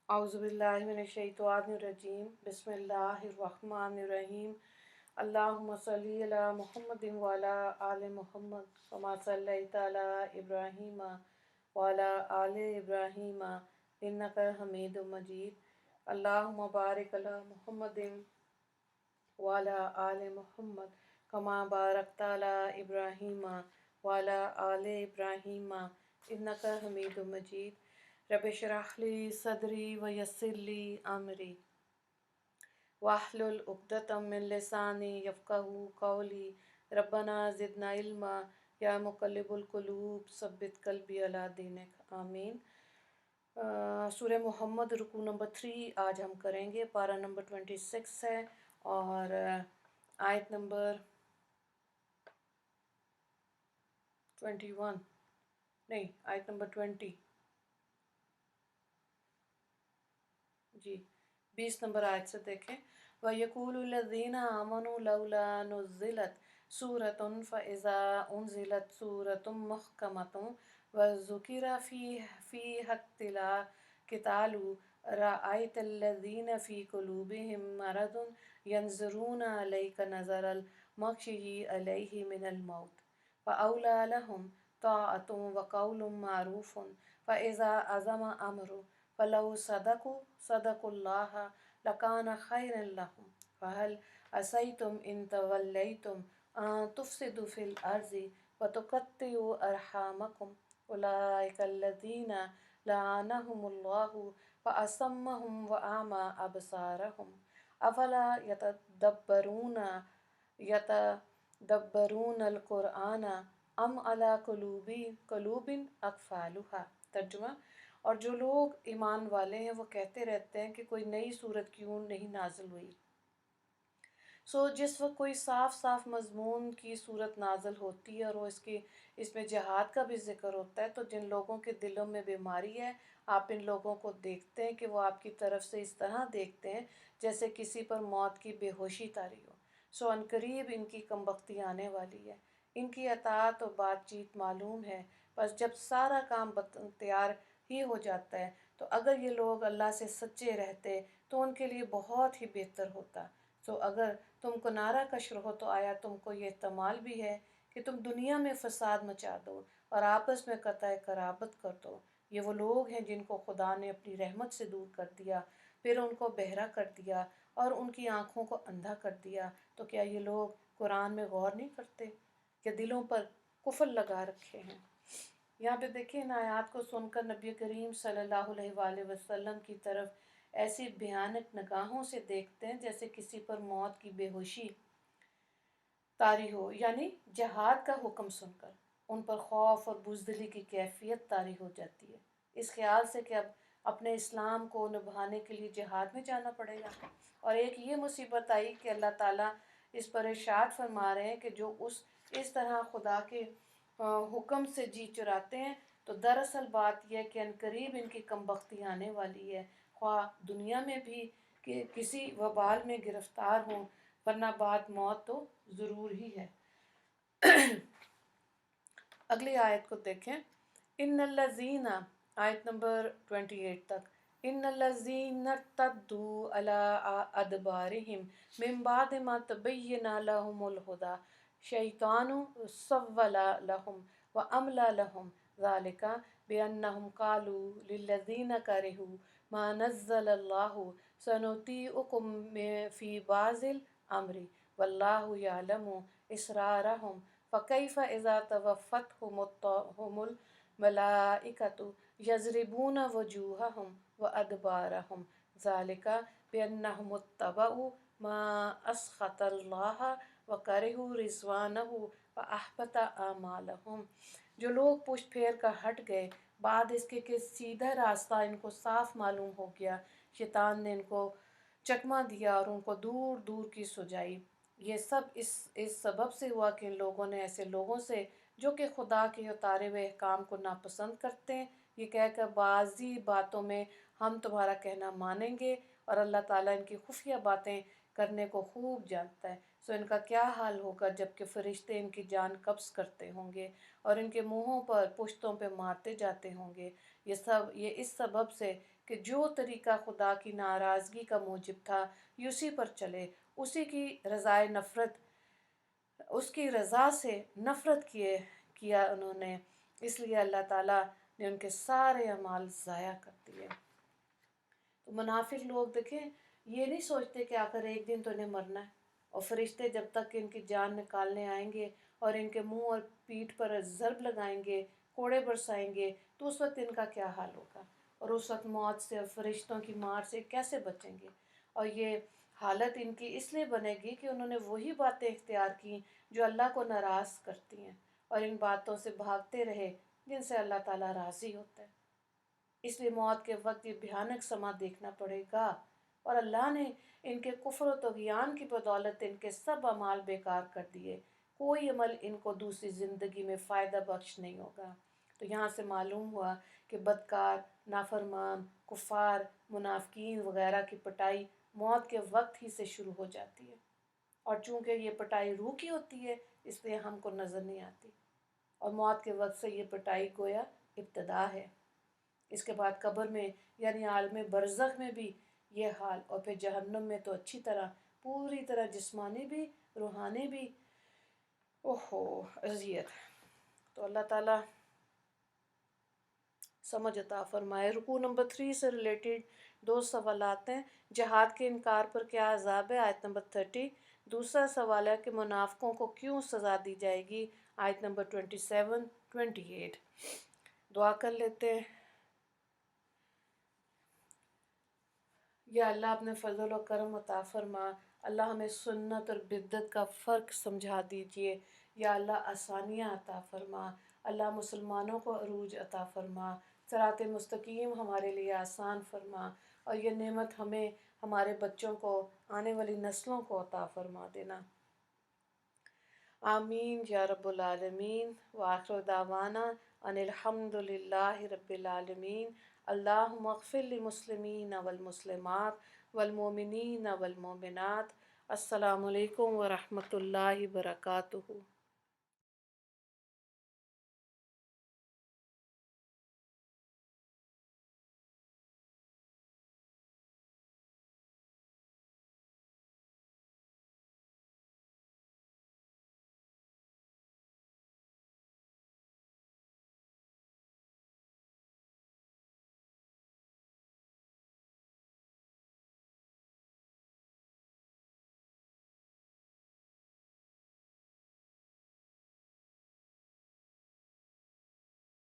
औज़ुबिल्लाहिमिनश्शैतानिर्रजीम बिस्मिल्लाहिर्रहमानिर्रहीम अल्लाहुम्मा सल्ली अला मुहम्मदिन व अला आलि मुहम्मद कमा सल्लैता अला इब्राहीम व अला आलि इब्राहीम इन्नका हमीदुम मजीद अल्लाहुम्मा बारिक अला मुहम्मदिन व अला आलि मुहम्मद कमा बारकता अला इब्राहीम व अला आलि इब्राहीम इन्नका हमीदुम मजीद रब्बि इश्रह ली सदरी व यस्सिर ली अमरी वाहलुल उक़दतम मिन लिसानी यफ़क़हू क़ौली रब्बना ज़िदना इल्मा या मुक़ल्लिबुल क़ुलूब सब्बित क़ल्बी अला दीनिक आमीन। सूरह मोहम्मद रुकू नंबर 3 आज हम करेंगे। पारा नंबर 26 है और आयत नंबर 21 नहीं आयत नंबर 20 जी 20 नंबर आयत से देखें। वयक़ूलुल्लज़ीना आमनू लौला नुज़्ज़िलत सूरतुन फ़इज़ा उन्ज़िलत सूरतुम मुहकमतुन वज़ुकिरा फ़ीहा क़ितालु रअयतल्लज़ीना फ़ी क़ुलूबिहिम मरदुन यंज़ुरूना इलैका नज़रल मग़शिय्यि अलैहि मिनल मौत फ़अौला लहुम ताअतुन व क़ौलुन मारूफ़ुन फ़इज़ा अज़म अम्रु फ़लौ सदक़ुल्लाह लकान खैरन लहुम फ़हल असैतुम इन तवल्लैतुम अन तुफ़सिदू फ़िल अर्ज़ि व तुक़त्तिऊ अरहामकुम उलाइकल्लज़ीना लअनहुमुल्लाहु फ़असम्महुम व अअमा अबसारहुम अफ़ला यतदब्बरूनल क़ुरआन अम अला क़ुलूबिन अक़फ़ालुहा। तर्जुमा। और जो लोग ईमान वाले हैं वो कहते रहते हैं कि कोई नई सूरत क्यों नहीं नाजिल हुई। जिस वक्त कोई साफ़ साफ़ मज़मून की सूरत नाजिल होती है और वो इसमें जिहाद का भी ज़िक्र होता है, तो जिन लोगों के दिलों में बीमारी है आप इन लोगों को देखते हैं कि वो आपकी तरफ से इस तरह देखते हैं जैसे किसी पर मौत की बेहोशी तारी हो। अनकरीब इनकी कमबख्ती आने वाली है। इनकी अताअत और बातचीत मालूम है, बस जब सारा काम तैयार ही हो जाता है तो अगर ये लोग अल्लाह से सच्चे रहते तो उनके लिए बहुत ही बेहतर होता। अगर तुम किनारा कश रहो तो आया तुमको ये तमाल भी है कि तुम दुनिया में फसाद मचा दो और आपस में कतई कराबत कर दो। ये वो लोग हैं जिनको खुदा ने अपनी रहमत से दूर कर दिया, फिर उनको बहरा कर दिया और उनकी आँखों को अंधा कर दिया। तो क्या ये लोग कुरान में गौर नहीं करते कि दिलों पर कुफल लगा रखे हैं। यहाँ पे देखिए इन आयात को सुनकर नबी करीम सल्लल्लाहु अलैहि वसल्लम की तरफ ऐसी भयानक निगाहों से देखते हैं जैसे किसी पर मौत की बेहोशी तारी हो, यानी जिहाद का हुक्म सुनकर उन पर खौफ और बुज़दिली की कैफियत तारी हो जाती है, इस ख्याल से कि अब अपने इस्लाम को निभाने के लिए जिहाद में जाना पड़ेगा। और एक ये मुसीबत आई कि अल्लाह ताला इस पर इरशाद फरमा रहे हैं कि जो इस तरह खुदा के हुक्म से जी चुराते हैं तो दरअसल बात यह है कि अनकरीब इनकी कमबख्ती आने वाली है, ख्वाह दुनिया में भी कि किसी वबाल में गिरफ्तार हों, वरना बाद मौत तो ज़रूर ही है। अगली आयत को देखें। इन्नल्लज़ीना, आयत नंबर 28 तक। इन्नल्लज़ीना तद्दू अला अदबारिहिम मिन बाद मा तबय्यना लहुमुल हुदा शैतानु सव्वला लहुम व अमला लहुम ज़ालिका बिअन्नहुम क़ालू लिल्लज़ीना करिहू मा नज़्ज़लल्लाहु सनुतीउकुम फ़ी बाज़िल अम्रि वल्लाहु यअलमु इसरारहुम फ़कैफ़ इज़ा तवफ़्फ़तहुमुल मलाइकतु यज़रिबूना वजूहहुम व अदबारहुम ज़ालिका बिअन्नहुम इत्तबअू मा अस्ख़तल्लाह व करिहू रिज़वानहु व अहबत अमालहुम। जो लोग पुष्ट फेर कर हट गए बाद इसके कि सीधा रास्ता इनको साफ मालूम हो गया, शैतान ने इनको चकमा दिया और उनको दूर दूर की सुझाई। ये सब इस सबब से हुआ कि इन लोगों ने ऐसे लोगों से जो कि खुदा के उतारे हुए काम को नापसंद करते हैं, ये कहकर बाज़ी बातों में हम तुम्हारा कहना मानेंगे और अल्लाह ताला इनकी खुफिया बातें करने को खूब जानता है। इनका क्या हाल होगा जबकि फरिश्ते इनकी जान कब्ज़ करते होंगे और इनके मुँहों पर पुश्तों पर मारते जाते होंगे। ये इस सबब से कि जो तरीक़ा खुदा की नाराज़गी का मूजिब था ये उसी पर चले, उसी की रज़ाए नफ़रत उसकी रज़ा से नफ़रत किया उन्होंने, इसलिए अल्लाह ताला ने उनके सारे अमाल ज़ाया कर दिए। तो मुनाफिक लोग देखें, ये नहीं सोचते कि आखिर एक दिन तो इन्हें मरना है, और फरिश्ते जब तक कि इनकी जान निकालने आएंगे और इनके मुंह और पीठ पर ज़रब लगाएंगे, कोड़े बरसाएंगे, तो उस वक्त इनका क्या हाल होगा, और उस वक्त मौत से और फरिश्तों की मार से कैसे बचेंगे। और ये हालत इनकी इसलिए बनेगी कि उन्होंने वही बातें इख्तियार की जो अल्लाह को नाराज़ करती हैं, और इन बातों से भागते रहे जिनसे अल्लाह ताला राज़ी होता है। इसलिए मौत के वक्त ये भयानक समा देखना पड़ेगा, और अल्लाह ने इनके कुफ्र व तुग़यान की बदौलत इनके सब अमाल बेकार कर दिए, कोई अमल इनको दूसरी ज़िंदगी में फ़ायदा बख्श नहीं होगा। तो यहाँ से मालूम हुआ कि बदकार, नाफरमान, कुफ़ार, मुनाफिकीन वगैरह की पिटाई मौत के वक्त ही से शुरू हो जाती है, और चूँकि ये पिटाई रूह की होती है इसलिए हमको नज़र नहीं आती, और मौत के वक्त से ये पिटाई गोया इब्तदा है। इसके बाद कब्र में यानी आलम बरज़ख में भी ये हाल, और फिर जहन्नम में तो अच्छी तरह, पूरी तरह जिस्मानी भी रूहानी भी, ओहो अज़ियत। तो अल्लाह ताला समझ अता फ़रमाए। रुकू नंबर 3 से रिलेटेड 2 सवालात हैं। जहाद के इनकार पर क्या अज़ाब है, आयत नंबर 30। दूसरा सवाल है कि मुनाफ़िकों को क्यों सज़ा दी जाएगी, आयत नंबर 27, 28। दुआ कर लेते हैं। या अल्लाह अपने फ़ज़ल व करम अता फ़रमा, अल्लाह हमें सुन्नत और बिद्दत का फ़र्क समझा दीजिए। या अल्लाह आसानियाँ अता फ़रमा, अल्लाह मुसलमानों को अरूज अता फ़रमा, सिरात मुस्तकीम हमारे लिए आसान फ़रमा, और ये नेमत हमें, हमारे बच्चों को, आने वाली नस्लों को अता फ़रमा देना। आमीन या रब्बुल आलमीन। व आखिर दावाना अनिल हम्दुलिल्लाहि रब्बिल आलमीन। अल्लाहुम्मा अग़फ़िर लिल मुस्लिमीन वल मुस्लिमात वल मोमिनीन वल मोमिनात। अस्सलामु अलैकुम व रहमतुल्लाहि व बरकातुहू।